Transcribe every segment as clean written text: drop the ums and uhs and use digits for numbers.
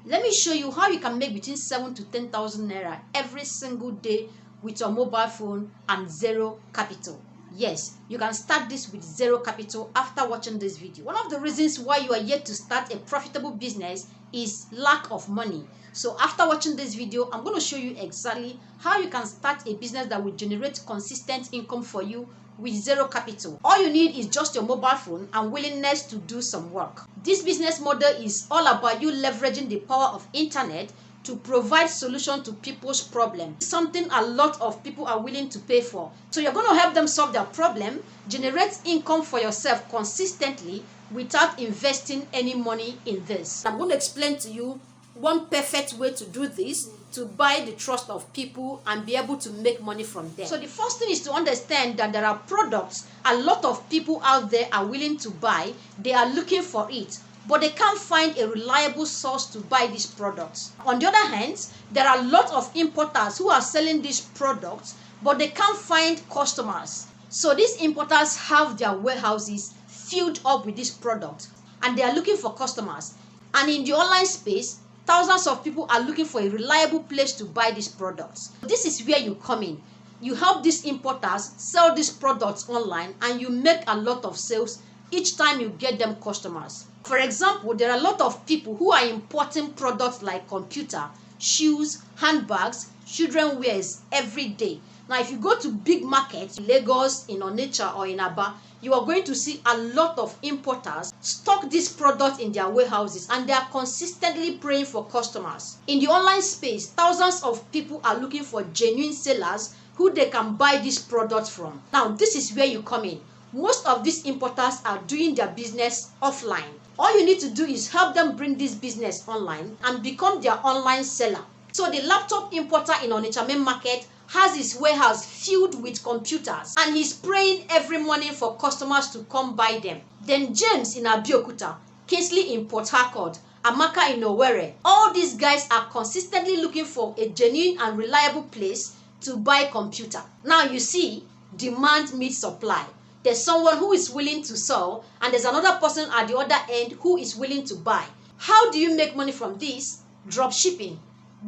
Let me show you how you can make between 7 to 10,000 naira every single day with your mobile phone and zero capital. Yes, you can start this with zero capital after watching this video. One of the reasons why you are yet to start a profitable business is lack of money. So after watching this video, I'm going to show you exactly how you can start a business that will generate consistent income for you with zero capital. All you need is just your mobile phone and willingness to do some work. This business model is all about you leveraging the power of internet to provide solution to people's problem, something a lot of people are willing to pay for. So you're going to help them solve their problem, generate income for yourself consistently without investing any money in this. I'm going to explain to you one perfect way to do this, to buy the trust of people and be able to make money from them. So the first thing is to understand that there are products a lot of people out there are willing to buy. They are looking for it, but they can't find a reliable source to buy these products. On the other hand, there are a lot of importers who are selling these products, but they can't find customers. So these importers have their warehouses filled up with this product and they are looking for customers. And in the online space, thousands of people are looking for a reliable place to buy these products. This is where you come in. You help these importers sell these products online and you make a lot of sales each time you get them customers. For example, there are a lot of people who are importing products like computer, shoes, handbags, children wears every day. Now, if you go to big markets, Lagos, in Onitsha or in Aba, you are going to see a lot of importers stock these products in their warehouses and they are consistently praying for customers. In the online space, thousands of people are looking for genuine sellers who they can buy these products from. Now, this is where you come in. Most of these importers are doing their business offline. All you need to do is help them bring this business online and become their online seller. So the laptop importer in Onitsha main market has his warehouse filled with computers and he's praying every morning for customers to come buy them. Then James in Abeokuta, Kingsley in Port Harcourt, Amaka in Owerri, all these guys are consistently looking for a genuine and reliable place to buy computer. Now you see, demand meets supply. There's someone who is willing to sell and there's another person at the other end who is willing to buy. How do you make money from this? Drop shipping.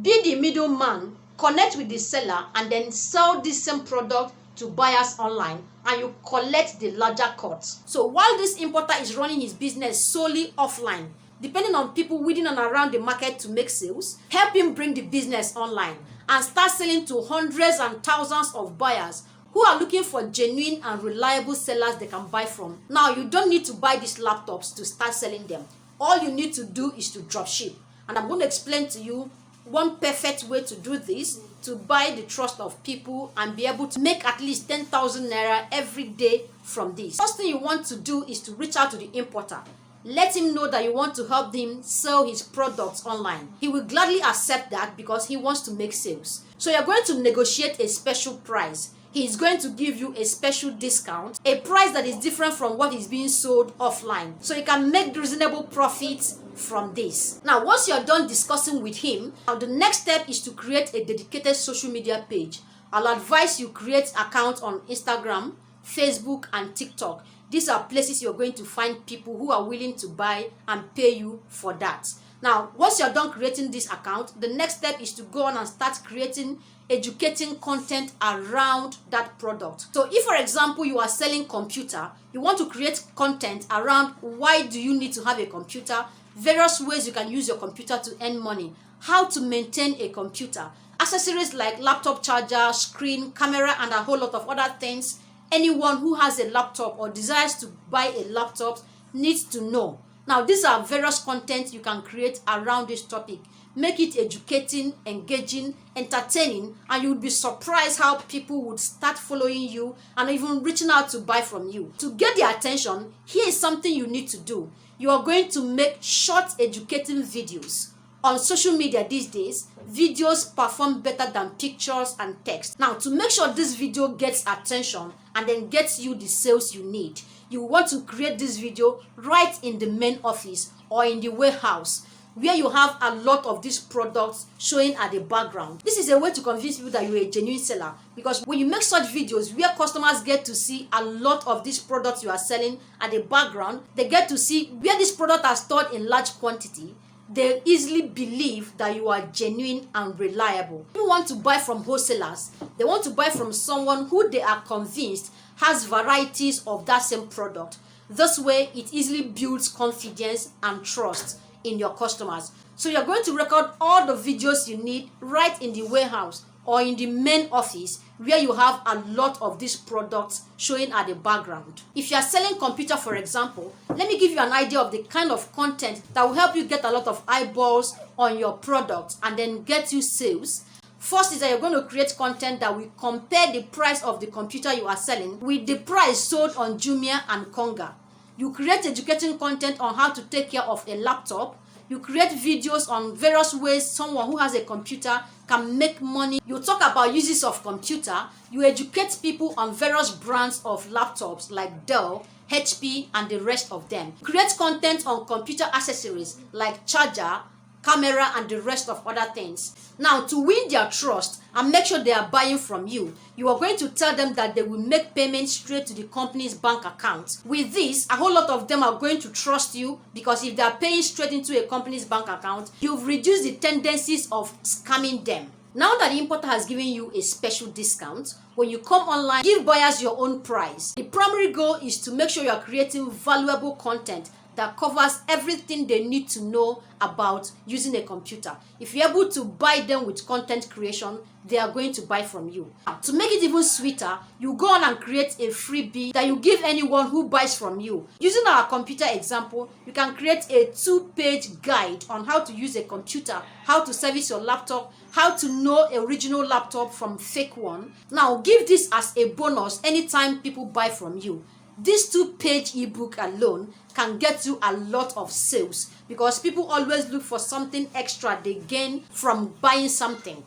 Be the middleman, connect with the seller and then sell this same product to buyers online and you collect the larger cut. So while this importer is running his business solely offline, depending on people within and around the market to make sales, help him bring the business online and start selling to hundreds and thousands of buyers who are looking for genuine and reliable sellers they can buy from. Now, you don't need to buy these laptops to start selling them. All you need to do is to drop ship. And I'm going to explain to you one perfect way to do this, to buy the trust of people and be able to make at least 10,000 naira every day from this. First thing you want to do is to reach out to the importer. Let him know that you want to help him sell his products online. He will gladly accept that because he wants to make sales. So you're going to negotiate a special price. He is going to give you a special discount, a price that is different from what is being sold offline. So you can make reasonable profits from this. Now, once you're done discussing with him, now the next step is to create a dedicated social media page. I'll advise you create accounts on Instagram, Facebook, and TikTok. These are places you're going to find people who are willing to buy and pay you for that. Now, once you're done creating this account, the next step is to go on and start creating educating content around that product. So if, for example, you are selling computer, you want to create content around why do you need to have a computer, various ways you can use your computer to earn money, how to maintain a computer, accessories like laptop charger, screen, camera, and a whole lot of other things. Anyone who has a laptop or desires to buy a laptop needs to know. Now, these are various content you can create around this topic. Make it educating, engaging, entertaining, and you would be surprised how people would start following you and even reaching out to buy from you. To get their attention, here is something you need to do. You are going to make short educating videos. On social media these days, videos perform better than pictures and text. Now, to make sure this video gets attention and then gets you the sales you need, you want to create this video right in the main office or in the warehouse where you have a lot of these products showing at the background. This is a way to convince people that you're a genuine seller, because when you make such videos where customers get to see a lot of these products you are selling at the background, they get to see where these products are stored in large quantity, they easily believe that you are genuine and reliable. People want to buy from wholesalers. They want to buy from someone who they are convinced has varieties of that same product. This way, it easily builds confidence and trust in your customers. So you're going to record all the videos you need right in the warehouse or in the main office where you have a lot of these products showing at the background. If you are selling computer, for example, let me give you an idea of the kind of content that will help you get a lot of eyeballs on your product and then get you sales. First is that you're going to create content that will compare the price of the computer you are selling with the price sold on Jumia and Konga. You create educating content on how to take care of a laptop. You create videos on various ways someone who has a computer can make money. You talk about uses of computer. You educate people on various brands of laptops like Dell, HP, and the rest of them. Create content on computer accessories like charger, camera, and the rest of other things. Now, to win their trust and make sure they are buying from you, you are going to tell them that they will make payments straight to the company's bank account. With this, a whole lot of them are going to trust you, because if they are paying straight into a company's bank account, you've reduced the tendencies of scamming them. Now that the importer has given you a special discount, when you come online, give buyers your own price. The primary goal is to make sure you are creating valuable content that covers everything they need to know about using a computer. If you're able to buy them with content creation, they are going to buy from you. To make it even sweeter, you go on and create a freebie that you give anyone who buys from you. Using our computer example, you can create a 2-page guide on how to use a computer, how to service your laptop, how to know original laptop from fake one. Now, give this as a bonus anytime people buy from you. This 2-page ebook alone can get you a lot of sales, because people always look for something extra they gain from buying something.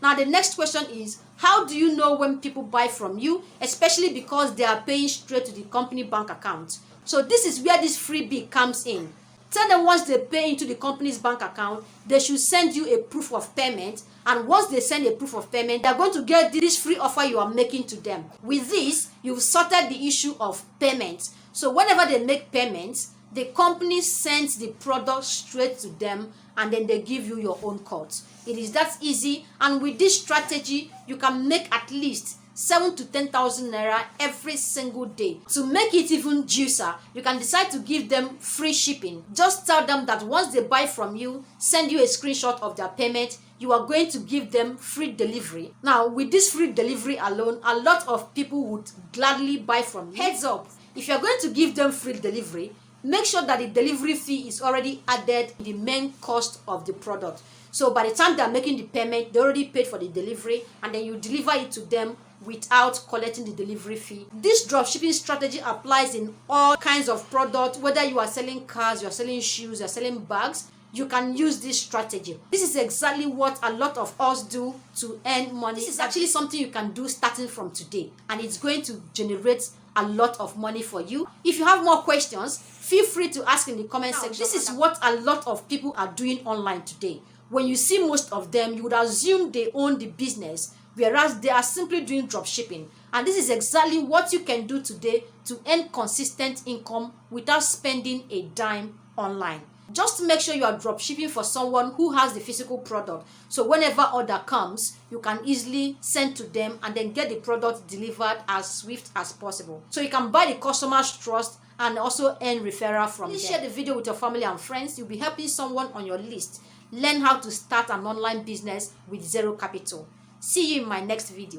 Now, the next question is, how do you know when people buy from you, especially because they are paying straight to the company bank account? So this is where this freebie comes in. Tell them once they pay into the company's bank account, they should send you a proof of payment. And once they send a proof of payment, they're going to get this free offer you are making to them. With this, you've sorted the issue of payment. So whenever they make payments, the company sends the product straight to them, and then they give you your own cut. It is that easy. And with this strategy, you can make at least 7,000 to 10,000 naira every single day. To make it even juicier, you can decide to give them free shipping. Just tell them that once they buy from you, send you a screenshot of their payment, you are going to give them free delivery. Now, with this free delivery alone, a lot of people would gladly buy from you. Heads up, if you're going to give them free delivery, make sure that the delivery fee is already added in the main cost of the product. So by the time they're making the payment, they already paid for the delivery, and then you deliver it to them without collecting the delivery fee. This dropshipping strategy applies in all kinds of products. Whether you are selling cars, you're selling shoes, you're selling bags, you can use this strategy. This is exactly what a lot of us do to earn money. This is actually something you can do starting from today, and it's going to generate a lot of money for you. If you have more questions, feel free to ask in the comment section. This is what a lot of people are doing online today. When you see most of them, you would assume they own the business, whereas they are simply doing drop shipping. And this is exactly what you can do today to earn consistent income without spending a dime online. Just make sure you are drop shipping for someone who has the physical product. So whenever order comes, you can easily send to them and then get the product delivered as swift as possible. So you can buy the customer's trust and also earn referral from them. Please share the video with your family and friends. You'll be helping someone on your list learn how to start an online business with zero capital. See you in my next video.